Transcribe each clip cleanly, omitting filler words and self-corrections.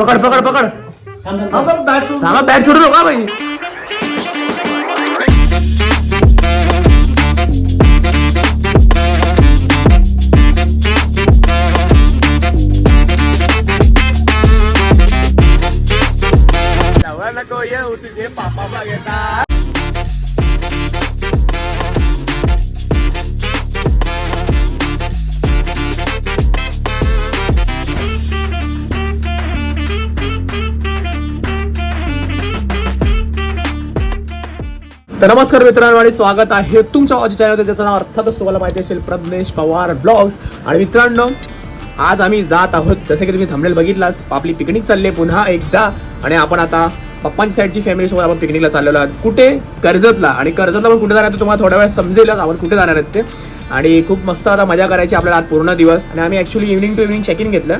पकड पकड पकड बॅट सोडू नका भाई. नको येऊ तुझे पापा बघता. तर नमस्कार मित्रांनो आणि स्वागत आहे तुमच्या माझ्या चॅनलवर, ज्याचं नाव अर्थातच तुम्हाला माहिती असेल प्रज्ञेश पवार ब्लॉग्स. आणि मित्रांनो आज आम्ही जात आहोत, जसं की तुम्ही थंबनेल बघितलास, आपली पिकनिक चालली आहे पुन्हा एकदा. आणि आपण आता पप्पांच्या साईडची फॅमिली सोबत आपण पिकनिकला चाललेलो आहोत. कुठे? कर्जतला. आणि कर्जतला पण कुठे जाणार आहे तुम्हाला थोड्या वेळ समजेलच आपण कुठे जाणार आहेत ते. आणि खूप मस्त आता मजा करायची आपल्याला आज पूर्ण दिवस. आणि आम्ही actually evening to evening check in घेतलं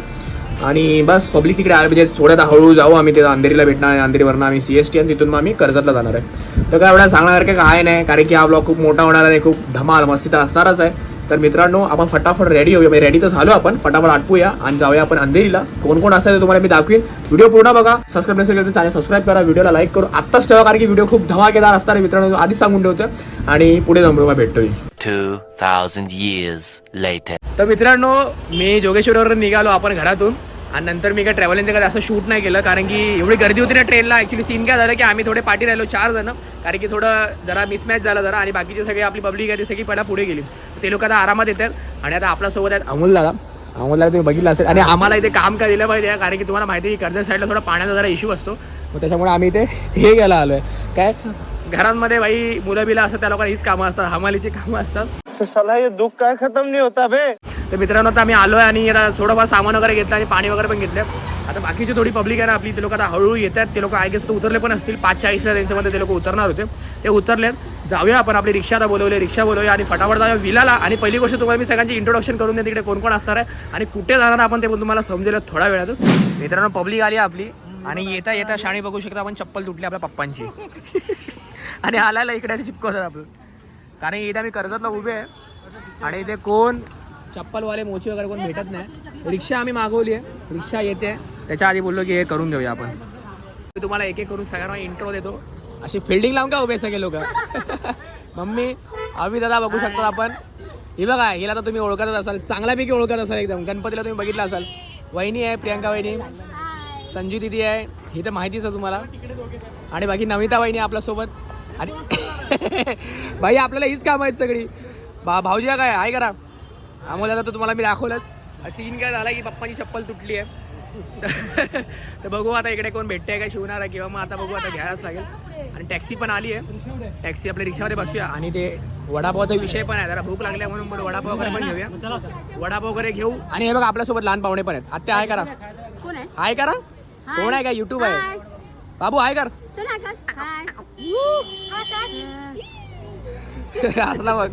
आणि बस पब्लिक तिकडे आलं, म्हणजे थोड्यात हळूहळू जाऊ आम्ही. ते अंधेरीला भेटणार आहे, अंधेरीवरनं आम्ही CST आणि तिथून मग आम्ही कर्जतला जाणार आहे. तर काय एवढा सांगण्यासारखं काय नाही, कारण की हा ब्लॉग खूप मोठा होणार आहे, खूप धमाल मस्ती तर असणारच आहे. तर मित्रांनो आपण फटाफट रेडी होऊया, म्हणजे रेडी तर झालो आपण, फटाफट आटपूया आणि जाऊया आपण अंधेरीला. कोण कोण असेल तुम्हाला मी दाखवीन. व्हिडिओ पूर्ण बघा, सबस्क्राईब नसेल तर चॅनल सबस्क्राईब करा, व्हिडिओला लाईक करू आत्ताच ठेवा, कारण की व्हिडिओ खूप धमाकेदार असणार आहे मित्रांनो, आधीच सांगून ठेवतं. आणि पुढे जाऊन मग भेटतोय 2000 years later. तर मित्रांनो मी जोगेश्वरवरून निघालो आपण घरातून. आणि नंतर मी काय ट्रॅव्हलिंगचं काय असं शूट नाही केलं, कारण की एवढी गर्दी होती ना ट्रेनला. ॲक्च्युली सीन काय झालं की आम्ही थोडे पाठी राहिलो 4 जण, कारण की थोडं जरा मिसमॅच झालं जरा. आणि बाकीचे सगळे आपली पब्लिक आहे ती सगळी पहिला पुढे गेली. ते लोक आता आरामात येतात. आणि आता आपल्यासोबत आहेत अमोल दादा. तुम्ही बघितलं असेल. आणि आम्हाला इथे काम का दिलं पाहिजे, कारण की तुम्हाला माहिती आहे की कर्जत साईडला थोडा पाण्याचा जरा इश्यू असतो. मग त्याच्यामुळे आम्ही इथे हे घ्यायला आलो आहे. काय घरांमध्ये बाई मुलं बिलं असतात, त्या लोकांना हीच कामं असतात, हमालीची कामं असतात. साला हे दुःख काय खतम नाही होता बे. तर मित्रांनो आता आम्ही आलो आहे आणि आता थोडंफार सामान वगैरे घेतलं आणि पाणी वगैरे पण घेतलं. आता बाकीची थोडी पब्लिक आहे ना आपली, ते लोक आता हळूहळू येतात. ते लोक आय गेस तर उतरले पण असतील, 5:40ला त्यांच्यामध्ये ते लोक उतरणार होते, ते उतरलेत. जाऊया आपण, आपली रिक्षा आता बोलवली, रिक्षा बोलवूया आणि फटाफट जाऊया विलाला. आणि पहिली गोष्ट तुम्हाला मी सगळ्यांची इंट्रोडक्शन करून दे, तिकडे कोण कोण असणार आहे आणि कुठे जाणार आपण ते पण तुम्हाला समजेल थोड्या वेळात. मित्रांनो पब्लिक आली आपली आणि येता येता शाणी बघू शकता आपण, चप्पल तुटली आपल्या पप्पांची. आणि आल्याला इकडे चिपकवतात आपलं, कारण इथे आम्ही कर्जतला उभे आहे आणि इथे कोण चप्पलवाले मोची वगैरे कोण भेटत नाही. रिक्षा आम्ही मागवली आहे, रिक्षा येते, त्याच्या आधी बोललो की हे करून घेऊया आपण. मी तुम्हाला एक एक करून सगळ्यांना इंट्रो देतो. अशी फिल्डिंग लावून का उभे सगळे लोक. मम्मी अभि दादा बघू शकता आपण. ही बघा, हिला तर तुम्ही ओळखतच असाल, चांगल्यापैकी ओळखत असाल एकदम. गणपतीला तुम्ही बघितलं असाल. वहिनी आहे प्रियांका वहिनी, संजू दिदी आहे, ही तर माहितीच आहे तुम्हाला. आणि बाकी नमिता वहिनी आपल्यासोबत. आणि भाई आपल्याला हीच कामं आहेत सगळी. भाऊजी काय आहे करा. आम्हाला तर तुम्हाला मी दाखवलंच. सीन काय झाला की पप्पांची चप्पल तुटली आहे. तर बघू आता इकडे कोण भेटते काय शिवणार आहे किंवा मग आता बघू, आता घ्यायलाच लागेल. आणि टॅक्सी पण आली आहे, टॅक्सी आपल्या रिक्षामध्ये बसूया. आणि ते वडापावचा विषय पण आहे, जरा भूक लागल्या म्हणून बोल वडापाव वगैरे पण घेऊया. वडापाव वगैरे घेऊ. आणि हे बघा आपल्यासोबत लहान पाहुणे पण आहेत. आत्या आहे करा, आहे करा. कोण आहे का? युट्यूब आहे बाबू, आहे कर. असला बघ.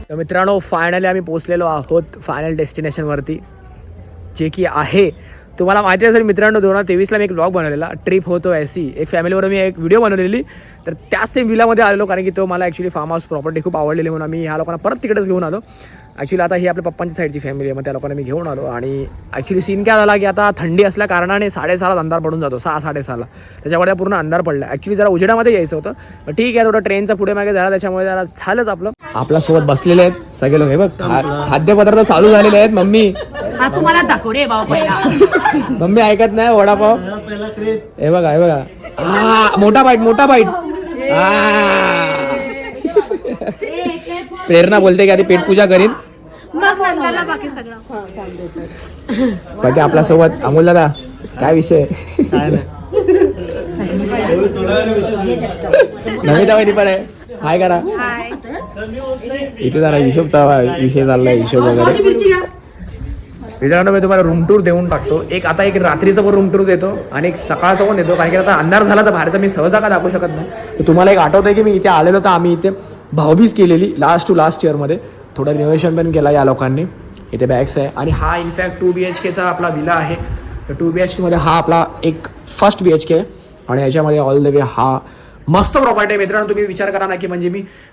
तर मित्रांनो फायनली आम्ही पोहोचलेलो आहोत फायनल डेस्टिनेशनवरती, जे की आहे तुम्हाला माहिती असेल मित्रांनो 2023ला मी एक व्लॉग बनवलेला, ट्रिप होतो ऐसी. एक फॅमिलीवर मी एक व्हिडिओ बनवलेली. तर त्याच सेम विलामध्ये आलेलो, कारण की तो मला ॲक्च्युली फार्म हाऊस प्रॉपर्टी खूप आवडलेली म्हणून आम्ही ह्या लोकांना परत तिकडेच घेऊन आलो. ॲक्च्युली आता ही आपल्या पप्पांच्या साईडची फॅमिली आहे, मग त्या लोकांना मी घेऊन आलो. आणि ॲक्च्युली सीन काय झाला की आता थंडी असल्या कारणाने 6:30ला अंधार पडून जातो, 6-6:30ला. त्याच्यामुळे पूर्ण अंधार पडला. ॲक्च्युली जरा उजेडामध्ये यायचं होतं, पण ठीक आहे थोडं ट्रेनचा पुढे मागे झाला, त्याच्यामुळे जरा झालंच आपलं. आपल्यासोबत बसलेले आहेत सगळे लोक. हे बघ खाद्यपदार्थ चालू झालेले आहेत. मम्मी तुम्हाला दाखव रे भाऊ पहिला. मम्मी ऐकत नाही वडापाव. हे बघा, हे बघा, मोठा बाईट, मोठा बाईट. प्रेरणा बोलते की आधी पेटपूजा करीन. बाकी आपल्यासोबत अमोल दादा, काय विषय? नमिता वहिनी पण आहे, हाय करा. इथे जरा हिशोबचा विषय चाललाय, हिशोब वगैरे. मित्रांनो मी तुम्हाला रूम टूर देऊन टाकतो. आता एक रात्रीचा पण रूम टूर देतो आणि एक सकाळचा पण देतो, कारण की आता अंधार झाला तर बाहेरचा मी सहजा का दाखवू शकत नाही. तर तुम्हाला एक आठवतं की मी इथे आलेलो, तर आम्ही इथे भाऊबीज केलेली लास्ट टू लास्ट इयरमध्ये. थोडं रिनोव्हेशन पण केला या लोकांनी. इथे बॅग्स आहे आणि हा इनफॅक्ट 2 BHKचा आपला विला आहे. तर 2 BHKमध्ये हा आपला एक फर्स्ट BHK आणि याच्यामध्ये ऑल द वे हा मस्त प्रॉपर्टी आहे मित्रांनो. तुम्ही विचार करा ना की म्हणजे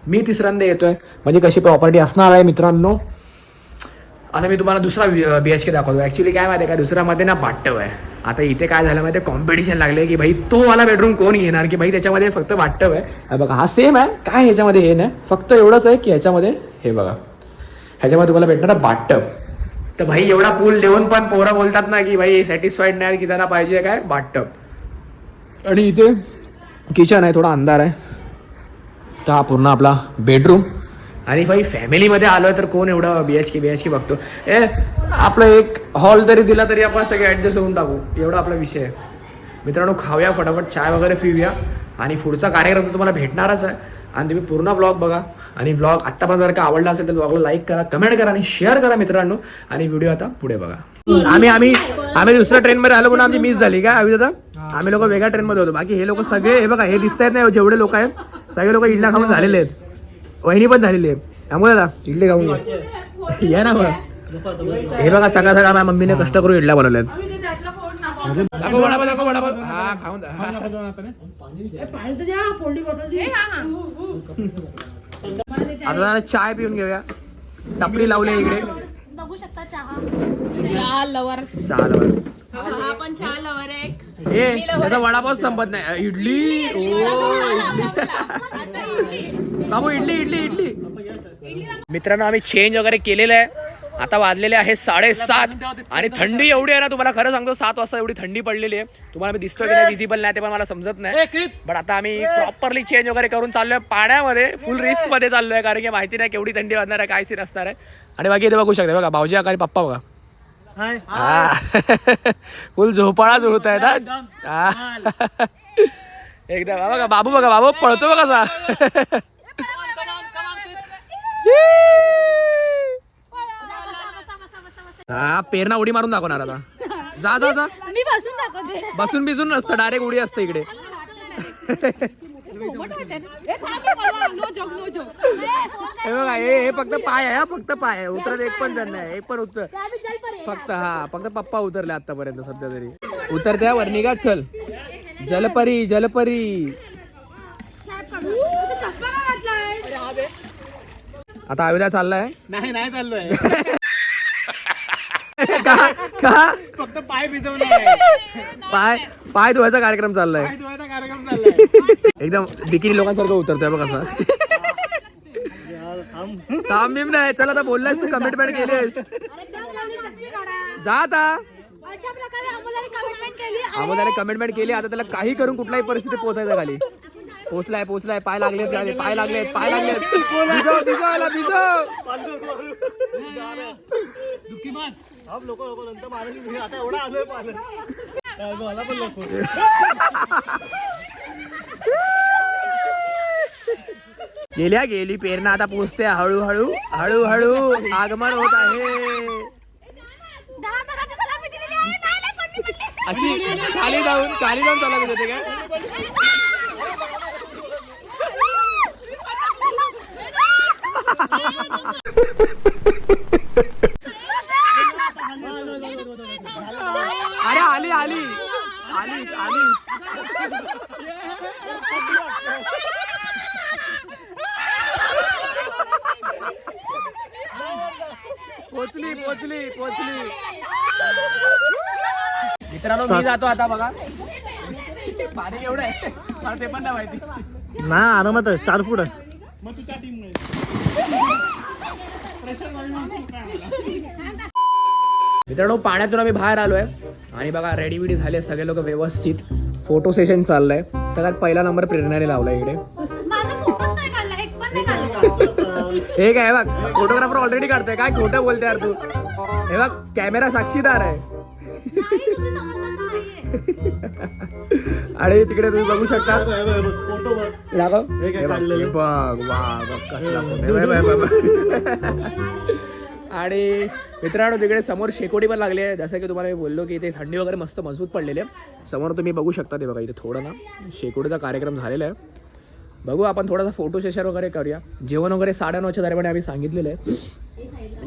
मी तिसऱ्यांदा येतोय म्हणजे कशी प्रॉपर्टी असणार आहे मित्रांनो. आता मी तुम्हाला दुसरा BHK दाखवतो. ॲक्च्युली काय माहिती आहे का, दुसऱ्यामध्ये ना बाथटब आहे. आता इथे काय झालं माहिती आहे, कॉम्पिटिशन लागले की भाई तो वाला बेडरूम कोण घेणार, की भाई त्याच्यामध्ये फक्त बाथटब आहे. बघा हा सेम आहे, काय ह्याच्यामध्ये हे नाही, फक्त एवढंच आहे की ह्याच्यामध्ये हे बघा, ह्याच्यामध्ये तुम्हाला भेटणार बाथटब. तर भाई एवढा पूल देऊन पण पोरं बोलतात ना की भाई सॅटिस्फाईड नाही, की त्यांना पाहिजे काय बाथटब. आणि इथे किचन आहे, थोडा अंधार आहे. तर हा पूर्ण आपला बेडरूम. आणि भाई फॅमिलीमध्ये आलो आहे तर कोण एवढं BHK बघतो. आपलं एक हॉल तरी दिला तरी आपण सगळे ॲडजस्ट होऊन टाकू, एवढा आपला विषय आहे. मित्रांनो खाऊया फटाफट, चाय वगैरे पिऊया आणि पुढचा कार्यक्रम तर तुम्हाला भेटणारच आहे. आणि तुम्ही पूर्ण व्लॉग बघा. आणि व्लॉग आत्तापर्यंत जर का आवडला असेल तर व्लॉगला लाईक करा, कमेंट करा आणि शेअर करा मित्रांनो. आणि व्हिडिओ आता पुढे बघा. आम्ही दुसऱ्या ट्रेनमध्ये आलो म्हणून आमची मिस झाली काय आम्ही आता. आम्ही लोक वेगळ्या ट्रेनमध्ये होतो. बाकी हे लोक सगळे हे बघा, हे दिसत आहेत नाही जेवढे लोक आहेत सगळे लोक इडला खाऊन झालेले आहेत. वहिनी पण झालेली आहे. त्यामुळे ना इडली खाऊन या ना बघा. हे बघा सगळा माझ्या मम्मीने कष्ट करून इडल्या बनवल्यात. दाखव वडापाव. हा खाऊन आता चाय पिऊन घेऊया. टपरी लावली इकडे. बघू शकता चहा लवर पण चहा लवर आहे. त्याचा वडापाव संपत नाही. इडली बाबू इडली. मित्रांनो आम्ही चेंज वगैरे केलेलं आहे. आता वाजलेले आहे 7:30 आणि थंडी एवढी आहे ना, तुम्हाला खरं सांगतो 7 वाजता एवढी थंडी पडलेली आहे. तुम्हाला मी दिसतोय की नाही विजिबल नाही ते पण मला समजत नाही. बट आता आम्ही प्रॉपरली चेंज वगैरे करून चाललोय पाण्यामध्ये. फुल रिस्क मध्ये चाललोय कारण की माहिती नाही केवढी थंडी वाजणार आहे, काय सीन असणार आहे. आणि बाकी इथे बघू शकता बघा भाऊजी आणि पप्पा बघा फुल झोपाळा जुळत आहेत. एकदम बघा बाबू पळतो बघा कसा. हा पेरणा उडी मारून दाखवणार आता. जा मी बसून दाखवते. बसून नसतं, डायरेक्ट उडी असतं इकडे. हे बघा हे फक्त पाय आहे, फक्त पाय आहे. उतरत एक पण जण नाही, एक पण उतर फक्त पप्पा उतरले आतापर्यंत सध्या तरी. उतरते वर निघा. चल जलपरी. आता आविदा चाललाय. नाही चाललोय. का फक्त पाय भिजवणार. पाय धुवायचा कार्यक्रम चाललाय. एकदम बिकिनी लोकांसारखं उतरतोय बघ असं. थांब नाही. चल आता बोललास तू, कमिटमेंट केलीस. जा आता. अमोलाने कमिटमेंट केली. आता त्याला काही करून कुठल्याही परिस्थितीत पोहोचायचं खाली. पोचलाय. पाय लागलेत. गेली पेरणा. आता पोचते हळूहळू आगमन होत आहे. अशी खाली जाऊन चालत होते काय. अरे आली पोचली. मित्रांनो मी जातो आता बघा. पाणी एवढं आहे मला ते पण नाही माहिती ना. आरामात 4 फूट. मित्रांनो पाण्यातून आम्ही बाहेर आलोय आणि बघा रेडी झाले सगळे लोक व्यवस्थित. फोटो सेशन चाललंय. सगळ्यात पहिला नंबर प्रेरणाने लावलाय इकडे. हे काय बघ फोटोग्राफर ऑलरेडी काढतोय. काय खोटं बोलते यार तू. हे बघ कॅमेरा साक्षीदार आहे. आणि तिकडे तुम्ही बघू शकता. आणि मित्रांनो तिकडे समोर शेकोटी पण लागली आहे. जसं की तुम्हाला मी बोललो की इथे थंडी वगैरे मस्त मजबूत पडलेली आहे. समोर तुम्ही बघू शकता ते बघा इथे थोडं ना शेकोटीचा कार्यक्रम झालेला आहे. बघू आपण थोडासा फोटो सेशन वगैरे करूया. जेवण वगैरे 9:30च्या दरम्यान आम्ही सांगितलेलं आहे.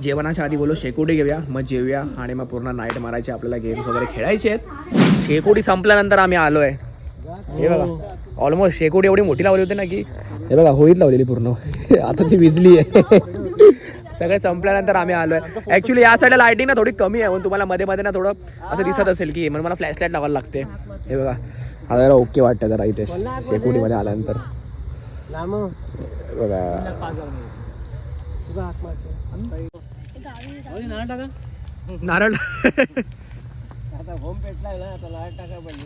जेवणाच्या आधी बोलू शेकोटी घेऊया, मग जेवूया आणि मग पूर्ण नाईट मारायचे. आपल्याला गेम्स वगैरे खेळायचे आहेत. शेकोटी संपल्यानंतर आम्ही आलो आहे. हे बघा ऑलमोस्ट शेकोटी एवढी मोठी लावली होती ना की हे बघा होळीत लावलेली पूर्ण. आता ती विजली आहे. सगळे संपल्यानंतर आम्ही आलो आहे. ॲक्च्युली या साईडला लायटिंग ना थोडी कमी आहे म्हणून तुम्हाला मध्ये मध्ये ना थोडं असं दिसत असेल की म्हणून मला फ्लॅश लाईट लावायला लागते. हे बघा आता जरा ओके वाटतं जरा इथे शेकोटीमध्ये आल्यानंतर. बघा नारळ होम पेटलाय ना आता लाईट टाका पडली.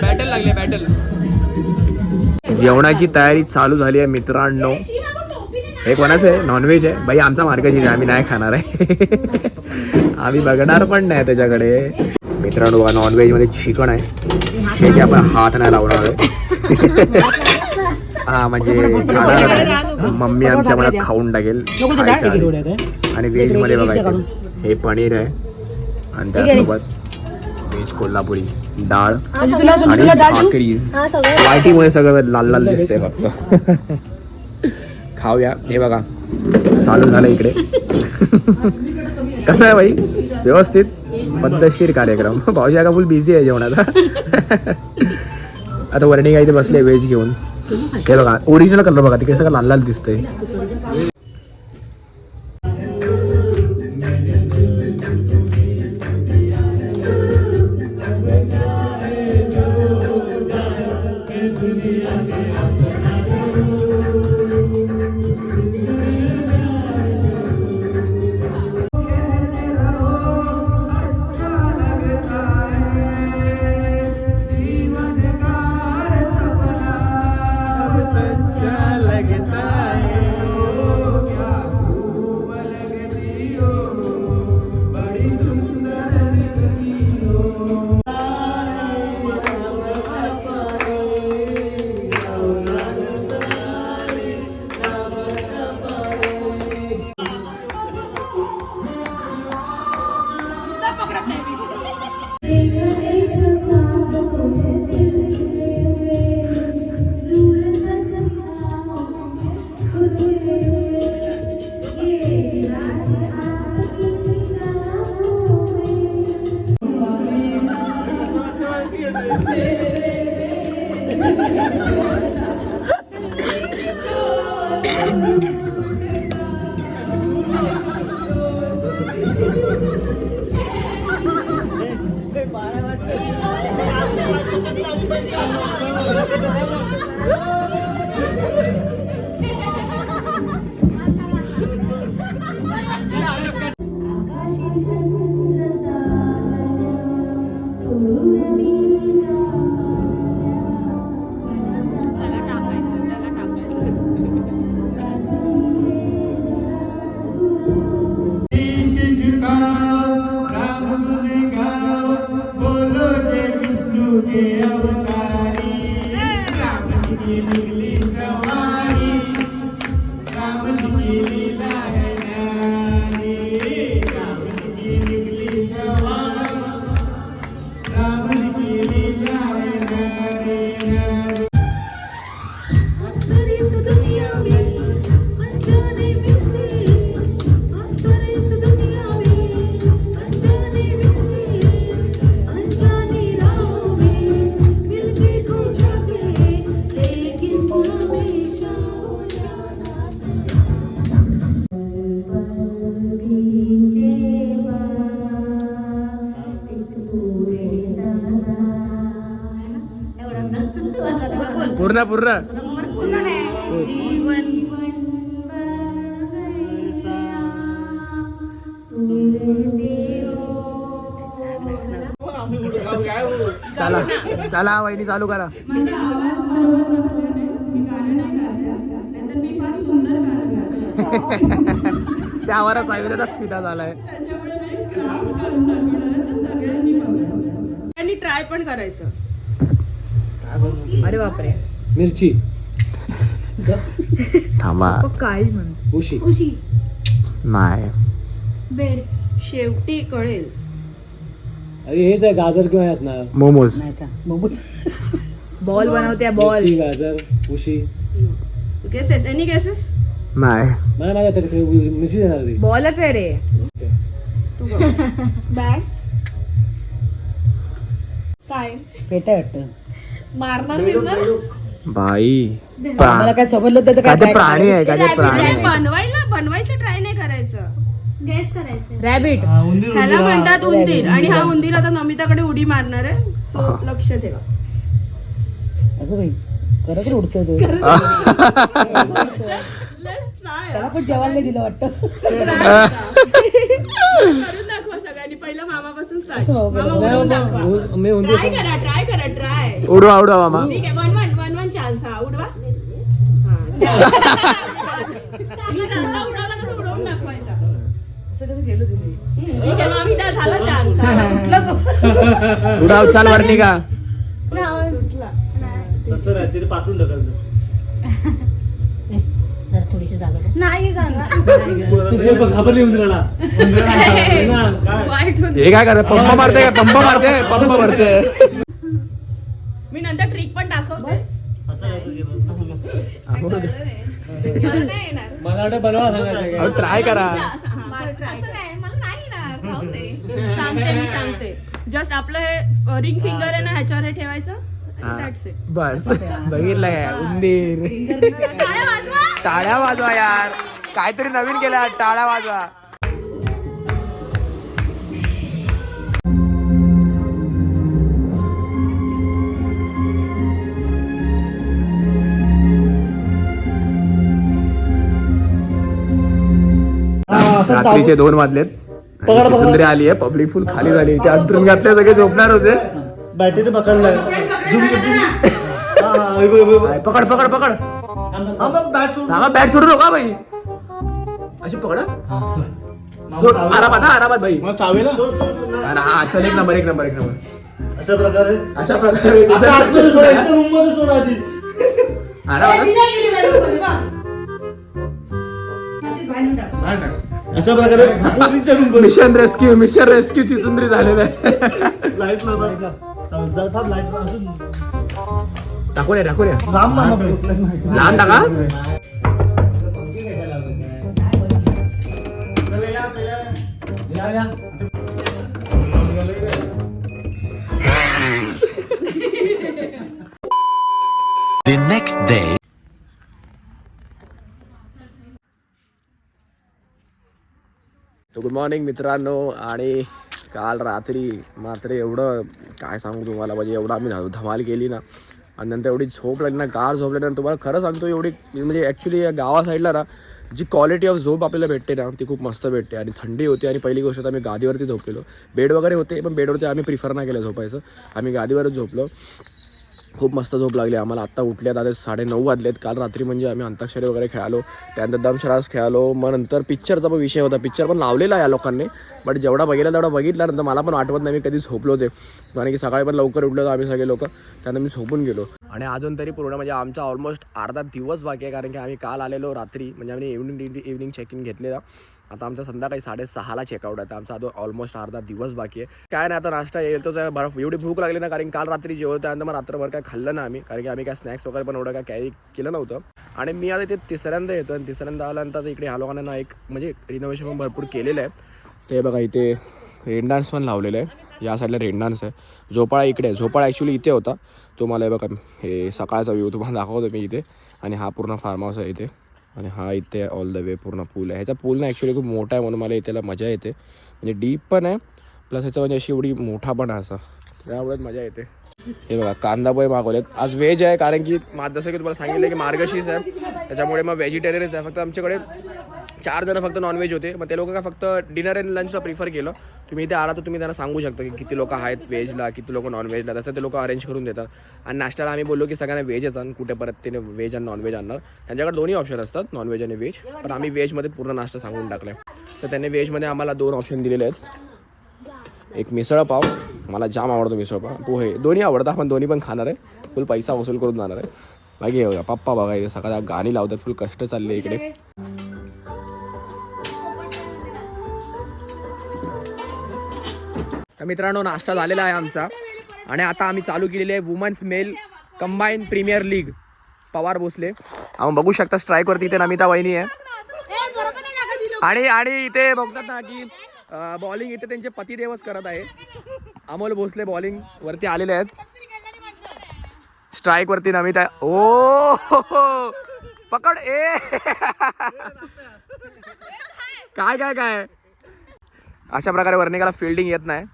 बॅटल लागली बॅटल. जेवणाची तयारी चालू झाली आहे मित्रांनो. हे कोणाचं आहे? नॉनव्हेज आहे बाई. आमचा मार्गाची आम्ही नाही खाणार आहे. आम्ही बघणार पण नाही त्याच्याकडे. मित्रांनो बघा नॉनव्हेज मध्ये चिकन आहे. शेकी आपण हात नाही लावणार आहे. हा म्हणजे खाणार आहे. मम्मी आमच्या मला खाऊन टाकेल खायच्या आधीच. आणि व्हेज मध्ये बघा हे पनीर आहे आणि त्यासोबत व्हेज कोल्हापुरी डाळ आणि भाकरीज. वाटीमुळे सगळं लाल लाल दिसतंय फक्त. खाऊया. हे बघा चालू झालं इकडे. कसं आहे बाई व्यवस्थित पद्धतशीर कार्यक्रम. भाऊजी का फुल बिझी आहे जेवणाचा. आता वर्णी काही ते बसले व्हेज घेऊन. हे बघा ओरिजिनल कलर बघा तिकडे सगळं लाल लाल दिसतंय. पूर्ण पूर्ण चला चला वहिनी चालू करा. त्यावरच आयुर्वेदाचा फिदा झालाय. आणि ट्राय पण करायचं. अरे बापरे मिरची थांबा काय म्हणतो उशी उशी नाही बेड शेवटी कळेल. अरे हेच आहे गाजर किंवा यात ना मोमोज. बॉल बनवते बॉल. मिरची, गाजर उशी गेसेस एनी गेसेस नाही मला माझ्या मिरची देणार ती बॉलच आहे रे. बॅग काय पेटा वाटतं. मारणार बिरणार बाई मला काय समजलं तर काय ते प्राणी आहे काय ते प्राणी आहे. बनवायचं ट्राय नाही करायचं गेस करायचं. रॅबिट. ह्याला म्हणतात उंदीर आणि हा उंदीर आता नमिताकडे उडी मारणार आहे सो लक्ष ठेवा. अगं बाई खरंच उडतो तो. त्याला पण जेवायला नाही दिलं वाटतं. करून दाखवा सगळ्यांनी. पहिलं मामापासून स्टार्ट. असं बाबा. मामा उडवून दाखवा. मी उंदीर ट्राय करा. उडवा उडवा मामा. ठीक आहे वन चान्स. हा उडवा. तुम्ही जसा उडवला तसं उडवून दाखवायचा. असं कसं केलं तुम्ही? ठीक आहे मामी त्या झाला चान्स. उडाव चाल वरती का. तसं राहते पाठवून टाकायचं जरा थोडीशी जागा दे. नाही झाला. घाबरली उंदराला हे काय करत पंप मारते पंप मारते. मी नंतर ट्रिक पण दाखवते. मला वाटतं बनवा सांगायचं ट्राय करा. मी सांगते जस्ट आपलं हे रिंग फिंगर आहे ना ह्याच्यावर हे ठेवायचं आणि that's it. बस बघितलं काय उंदीर. टाळ्या वाजवा. टाळ्या वाजवा यार. काहीतरी नवीन केलं. टाळ्या वाजवा. रात्रीचे 2 वाजलेत. चिचुंदरी आली आहे. पब्लिक फुल खाली झाली. ते अंतरून घातले सगळे झोपणार होते. बॅटरी पकडलाय पकड बॅट सोडू नका बाई. अशी पकड सोड. आरामात बाई. हा चल. एक नंबर अशा प्रकारे अशा प्रकारे मिशन रेस्क्यू चिचुंदरी झालेलं आहे. लाईट टाकून या राम लहान टाका. The next day. तो गुड मॉर्निंग मित्रांनो. आणि काल रात्री मात्र एवढं काय सांगू तुम्हाला, म्हणजे एवढं आम्ही धमाल केली ना. आणि नंतर एवढी झोप लागली ना, गार झोपल्यानंतर तुम्हाला खरं सांगतो एवढी म्हणजे ॲक्च्युली या गावा साईडला ना जी क्वालिटी ऑफ झोप आपल्याला भेटते ना ती खूप मस्त भेटते. आणि थंडी होती. आणि पहिली गोष्ट तर आम्ही गादीवरती झोपलेलो. बेड वगैरे होते पण बेडवरती आम्ही प्रिफर नाही केलं झोपायचं. आम्ही गादीवरच झोपलो. खूप मस्त झोप लागली आम्हाला. आत्ता उठल्यात. आता 9:30 वाजलेत. काल रात्री म्हणजे आम्ही अंताक्षरी वगैरे खेळालो. त्यानंतर दमशरास खेळालो. मग नंतर पिक्चरचा पण विषय होता. पिक्चर पण लावलेला या लोकांनी. बट जेवढा बघितला तेवढा बघितला. नंतर मला पण आठवत नाही मी कधी झोपलो ते. कारण की सकाळी पण लवकर उठलो आम्ही सगळे लोक. त्यानंतर मी झोपून गेलो. आणि अजून तरी पूर्ण म्हणजे आमचा ऑलमोस्ट अर्धा दिवस बाकी आहे. कारण की आम्ही काल आलेलो रात्री. म्हणजे आम्ही इव्हनिंग चेक इन घेतलेला. आता आमचा संध्याकाळी 6:30ला चेकआउट आहे. आमचा अजून ऑलमोस्ट अर्धा दिवस बाकी आहे. काय नाही आता नाश्ता येतोच आहे. बर्फ एवढी भूक लागली ना, कारण काल रात्री जेवण त्यानंतर मग रात्रभर काय खाल्लं ना आम्ही. कारण की आम्ही काय स्नॅक्स वगैरे पण एवढं काय कॅरी केलं नव्हतं. आणि मी आता ते तिसऱ्यांदा येतो. आणि तिसऱ्यांदा आल्यानंतर इकडे ह्या लोकांना ना एक म्हणजे रिनोव्हेशन पण भरपूर केलेलं आहे. ते बघा इथे रेन डान्स पण लावलेलं आहे. या साईडला रेन डान्स आहे. झोपाळा इकडे आहे. झोपाळा ॲक्च्युली इथे होता. तुम्हाला बघा हे सकाळचा व्ह्यू तुम्हाला दाखवतो मी इथे. आणि हा पूर्ण फार्म हाऊस आहे इथे. आणि हा इथे ऑल द वे पूर्ण पूल आहे. ह्याचा पूल ना ॲक्च्युली खूप मोठा आहे म्हणून मला इथेला मजा येते. म्हणजे डीप पण आहे प्लस ह्याचा म्हणजे अशी एवढी मोठा पण आहे असा. त्यामुळेच मजा येते. हे बघा कांदा पोहे मागवलेत. आज व्हेज आहे कारण की जसं की तुम्हाला सांगितलं की मार्गशीर्ष आहे त्याच्यामुळे मग व्हेजिटेरियनच आहे. फक्त आमच्याकडे 4 जण फक्त नॉनव्हेज होते. मग ते लोक काय फक्त डिनर अँड लंचला प्रिफर केलं. तुम्ही इथे आला तर तुम्ही त्यांना सांगू शकता की किती लोक आहेत व्हेजला किती लोक नॉनव्हेजला. तसं ते लोक अरेंज करून देतात. आणि नाश्त्याला आम्ही बोललो की सगळ्यांना व्हेजच आण. कुठे परत तिने व्हेज आणि नॉनव्हेज आणणार. त्यांच्याकडे दोन्ही ऑप्शन असतात नॉनव्हेज आणि व्हेज. पण आम्ही व्हेजमध्ये पूर्ण नाश्ता सांगून टाकला आहे. तर त्यांनी व्हेजमध्ये आम्हाला 2 ऑप्शन दिलेले आहेत. एक मिसळपाव. मला जाम आवडतो मिसळपाव. पोहे दोन्ही आवडतात. आपण दोन्ही पण खाणार आहे. फुल पैसा वसूल करून जाणार आहे. बाकी हे बघा पप्पा बघा इथे सकाळ गाणी लावतात. फुल कष्ट चालले इकडे. तर मित्रांनो नाश्ता झालेला आहे आमचा आणि आता आम्ही चालू केलेली आहे women's male combine premier league Pawar Bhosale. आपण बघू शकता स्ट्राईकवरती इथे नमिता वहिनी आहे आणि इथे बघतात ना की बॉलिंग इथे त्यांचे पतिदेवच करत आहे. अमोल भोसले बॉलिंग वरती आलेले आहेत. स्ट्राईक वरती नमिता. ओ पकड ए काय काय काय अशा प्रकारे वर्णिकाला फिल्डिंग येत नाही.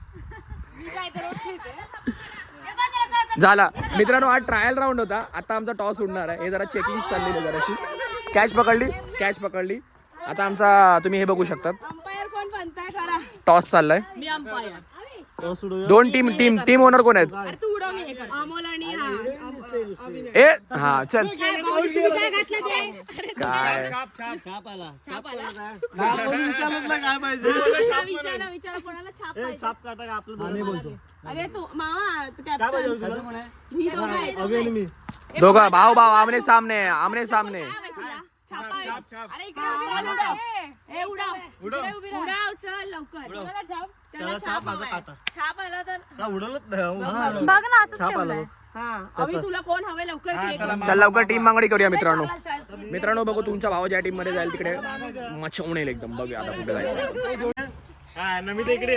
झाला मित्रांनो हा ट्रायल राऊंड होता. आता आमचा टॉस उडणार आहे. हे जरा चेकिंग चाललेली आहे जराशी. कॅच पकडली आता आमचा तुम्ही हे बघू शकतात अंपायर कोण बनताय करा. टॉस चाललाय. मी अंपायर. दोन टीम ओनर कोण आहेत. अमोल आणि ए हा चल काय विचारा कोणाला छाप काटा आपलं अरे तू मामा मी दोघं आहेत. दोघं भाऊ आमने सामने काय हवंय तुला? छापा आहे. ए, उडाव चल लवकर त्याला छाप हवाय. छाप आला तर उडवलंच हा अभि तुला कोण हवे लवकर घे. चल लवकर टीम मागणी करूया मित्रांनो बघू तुमच्या भाऊ ज्या टीम मध्ये जाईल तिकडे मचवून एकदम. बघूया आता कुठे जायचं. नमिता इकडे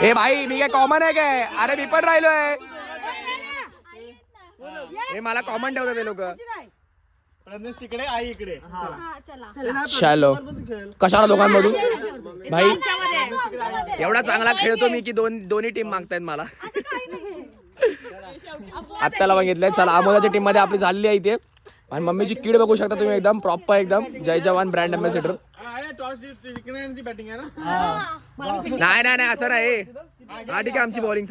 ए भाई मी काय कॉमन आहे काय. अरे मी पण राहिलोय. हे मला कॉमन ठेवतात ते लोक. तिकडे आई इकडे चलो कशाला दोघांमधून भाई एवढा चांगला खेळतो मी की दोन्ही टीम मागतायत मला. आत्ताला बघितलंय. चला अमोलाच्या टीम मध्ये आपली झालेली आहे इथे. आणि मम्मीची कीड बघू शकता तुम्ही एकदम प्रॉपर एकदम जय जवान ब्रँड अम्बॅसिडर. नाही असं नाही. हा ठीक आहे आमची बॉलिंग.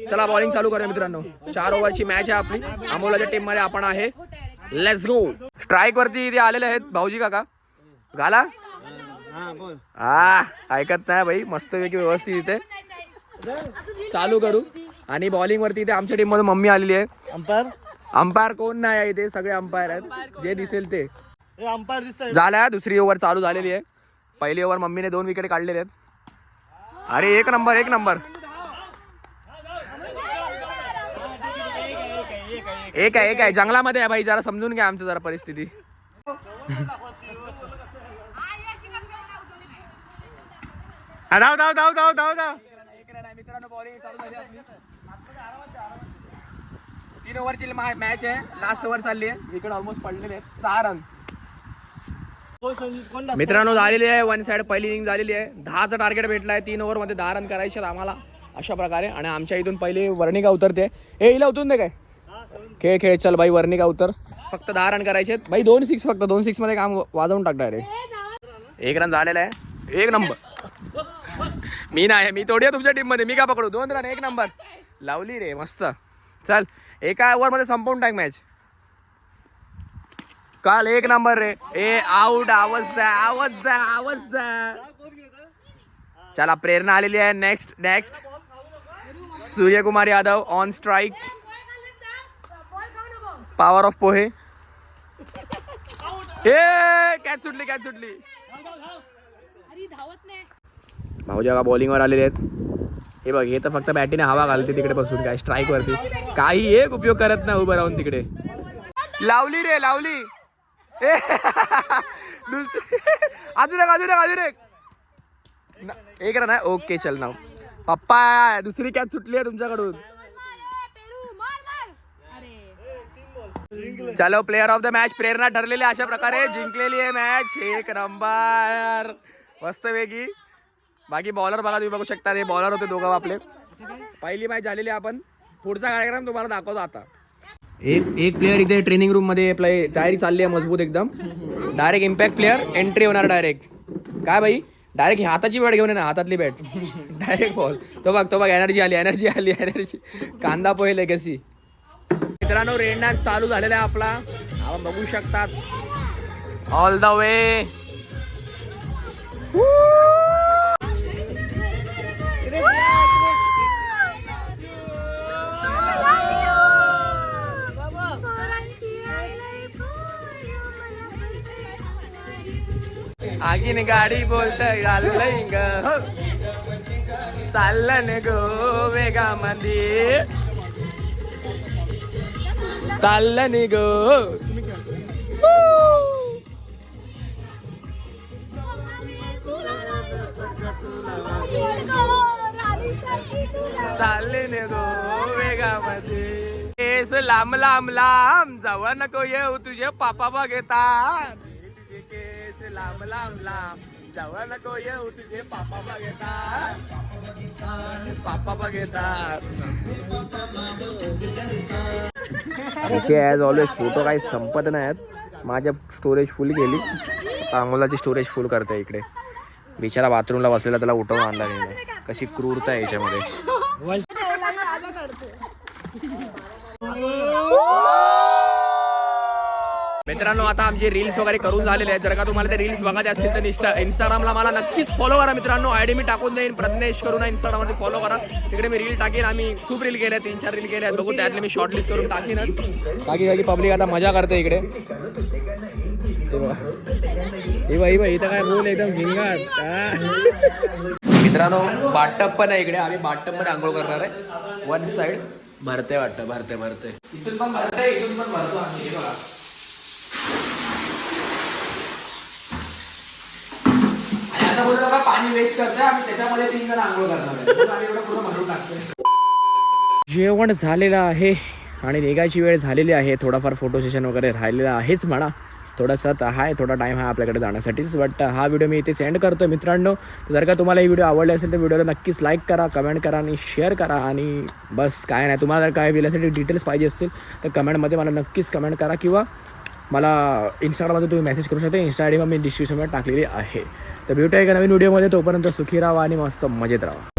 चला बॉलिंग चालू करूया मित्रांनो. 4 ओव्हरची मॅच आहे आपली. अमोलाच्या टीम मध्ये आपण आहे. Let's go. स्ट्राईक वरती इथे आलेले आहेत भाऊजी काका. घाला ऐकत नाही भाई. मस्तपैकी व्यवस्थित इथे चालू करू. आणि बॉलिंग वरती इथे आमच्या टीम मध्ये मम्मी आलेली आहे. अंपायर कोण नाही आहे इथे. सगळे अंपायर आहेत जे दिसेल ते. झाल्या दुसरी ओव्हर चालू झालेली आहे. पहिली ओव्हर मम्मीने 2 विकेट काढलेले आहेत. अरे एक नंबर एक आहे जंगलामध्ये आहे भाई. जरा समजून घ्या आमचं जरा परिस्थिती. धाव. मित्रांनो बॉलिंग चालू झाली आपली. 3 ओव्हरची मॅच आहे. लास्ट ओव्हर चालली आहे. विकेट ऑलमोस्ट पडलेले आहेत. 6 रन मित्रांनो झालेली आहे. 1 साइड पहिली इनिंग झालेली आहे. 10चं टार्गेट भेटलाय. 3 ओव्हर मध्ये 10 रन करायचे आम्हाला अशा प्रकारे. आणि आमच्या इथून पहिले वर्णिका उतरते. हे हिला उतरून दे काय. खेळ चल बाई वर्णिका उतर. फक्त 10 रन करायचे भाई. 2 6 फक्त 2 6 मध्ये काम वाजवून टाकणार आहे. 1 रन झालेला आहे. 1 नंबर. मी नाही मी तोडूया तुमच्या टीम मध्ये. मी का पकडू. 2 रन 1 नंबर लावली रे मस्त. चल एका ओव्हर मध्ये संपवून टाक मॅच. काल 1 नंबर रे. ए आउट. आवाज द्या. चला प्रेरणा आलेली आहे. Next Suryakumar Yadav on strike. Power of pohe. Catch सुटली. भाऊजी बघा बॉलिंगवर आलेले आहेत. हे बघ हे तर फक्त बॅटीने हवा घालते तिकडे बसून. काय स्ट्राईक वरती काही एक उपयोग करत नाही. उभं राहून तिकडे लावली. अजून एक 1 रन आहे. ओके चल नाव पप्पा. दुसरी कॅच सुटली आहे तुमच्याकडून. चलो प्लेअर ऑफ द मॅच प्रेरणा ठरलेली अशा प्रकारे जिंकलेली आहे मॅच. 1 नंबर मस्तपैकी. बाकी बॉलर बघा तुम्ही बघू शकता. हे बॉलर होते दोघं आपले. पहिली मॅच झालेली. आपण पुढचा कार्यक्रम तुम्हाला दाखवतो आता. एक प्लेअर इथे ट्रेनिंग रूम मध्ये तयारी चालली आहे मजबूत एकदम. डायरेक्ट इम्पॅक्ट प्लेअर एंट्री होणार डायरेक्ट. काय भाई डायरेक्ट हाताची बॅट घेऊन ये ना. हातातली बॅट डायरेक्ट बॉल. तो बघ एनर्जी आली. कांदा पोहे लेगसी. मित्रांनो रेन डान्स चालू झालेला आहे आपला. आपण बघू शकतात ऑल द वे. आगीन गाडी बोलत चाललं न गो वेगामध्ये चाललं न गो चालले न गो वेगामध्ये केस लांब लांब लांब जावा नको येऊ तुझे पापा बघेतात तुझे केस लांब लांब लांब जावा नको येऊ तुझे पापा बघेतात पापा बघेतात ॲज ऑलवेज फोटो काही संपत नाहीत माझ्या स्टोरेज फुल गेली अंगोलाची स्टोरेज फुल करते इकडे बिचारा बाथरूमला बसलेला त्याला उठवून आणला नाही कशी क्रूरता आहे याच्यामध्ये मित्रांनो आता आमचे रील्स वगैरे करून झालेले आहेत जर का तुम्हाला ते रील्स बघायचे असतील तर इंस्टाग्रामला मला नक्कीच फॉलो करा मित्रांनो आयडी मी टाकून देईन प्रज्ञेश करून इंस्टाग्राममध्ये फॉलो करा तिकडे मी रील टाकेन आम्ही खूप रील केल्या 3-4 रील केल्या बघू त्यातले मी शॉर्ट लिस्ट करून टाकीनच बाकी पब्लिक आता मजा करते इकडे इथं काय बोल एकदम झिंगाट मित्रांनो बाथटब पण आहे इकडे आम्ही बाथटब मध्ये आंघोळ करणार आहे वन साइड भरते वाटतं भरते इथून पण भरते इथून पण भरतो आम्ही बघा आणि आता बोलतो का पाणी वेस्ट करतोय आम्ही त्याच्यामध्ये 3 जण आंघोळ करणार आहे एवढं पूर्ण भरून टाकतोय जेवण झालेलं आहे आणि निघायची वेळ झालेली आहे थोडाफार फोटो सेशन वगैरे राहिलेला आहेच म्हणा थोडासा आहे थोडा टाईम आहे आपल्याकडे जाण्यासाठीच बट हा व्हिडिओ मी इथे सेंड करतो मित्रांनो जर का तुम्हाला ही व्हिडिओ आवडली असेल तर व्हिडिओला नक्कीच लाईक करा कमेंट करा आणि शेअर करा आणि बस काय नाही तुम्हाला जर काय व्हिडिओसाठी डिटेल्स पाहिजे असतील तर कमेंटमध्ये मला नक्कीच कमेंट करा किंवा मला इंस्टाग्राममध्ये तुम्ही मेसेज करू शकता इंस्टा आय डी मी डिस्क्रिप्शनमध्ये टाकलेली आहे तर भेटूया एका नवीन व्हिडिओमध्ये तोपर्यंत सुखी राहा आणि मस्त मजेत राहा